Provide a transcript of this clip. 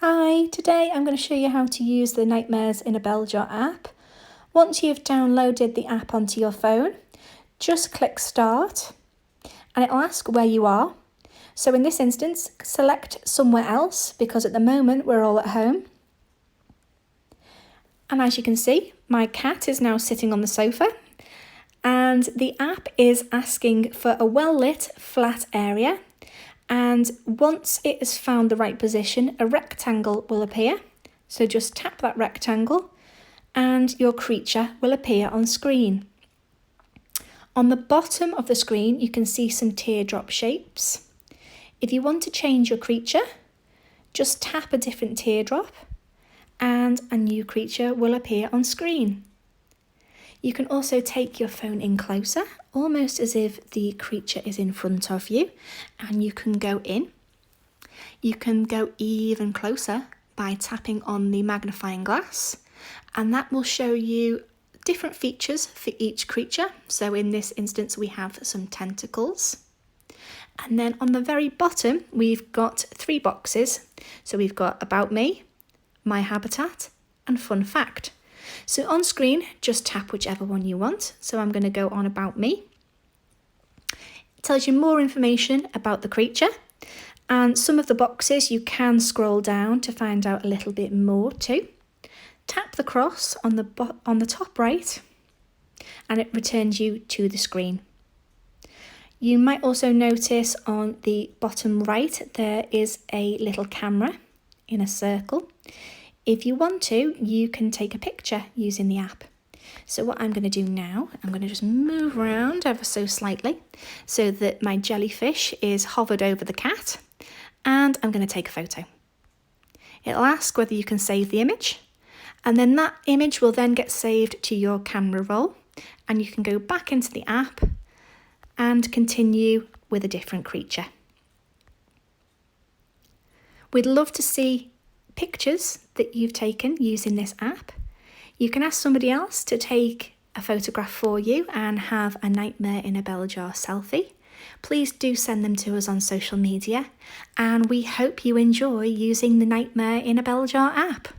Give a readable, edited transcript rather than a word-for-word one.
Hi, today I'm going to show you how to use the Nightmares in a Bell Jar app. Once you've downloaded the app onto your phone, just click Start and it'll ask where you are. So in this instance, select somewhere else because at the moment we're all at home. And as you can see, my cat is now sitting on the sofa and the app is asking for a well-lit flat area. And once it has found the right position, a rectangle will appear. So just tap that rectangle and your creature will appear on screen. On the bottom of the screen, you can see some teardrop shapes. If you want to change your creature, just tap a different teardrop and a new creature will appear on screen. You can also take your phone in closer, almost as if the creature is in front of you, and you can go in. You can go even closer by tapping on the magnifying glass, and that will show you different features for each creature. So in this instance, we have some tentacles. And then on the very bottom, we've got 3 boxes. So we've got About Me, My Habitat, and Fun Fact. So on screen, just tap whichever one you want. So I'm going to go on About Me. It tells you more information about the creature, and some of the boxes you can scroll down to find out a little bit more too. Tap the cross on the top right and it returns you to the screen. You might also notice on the bottom right there is a little camera in a circle. If you want to, you can take a picture using the app. So what I'm going to do now, I'm going to just move around ever so slightly so that my jellyfish is hovered over the cat, and I'm going to take a photo. It'll ask whether you can save the image, and then that image will then get saved to your camera roll, and you can go back into the app and continue with a different creature. We'd love to see pictures that you've taken using this app. You can ask somebody else to take a photograph for you and have a Nightmare in a Bell Jar selfie. Please do send them to us on social media, and we hope you enjoy using the Nightmare in a Bell Jar app.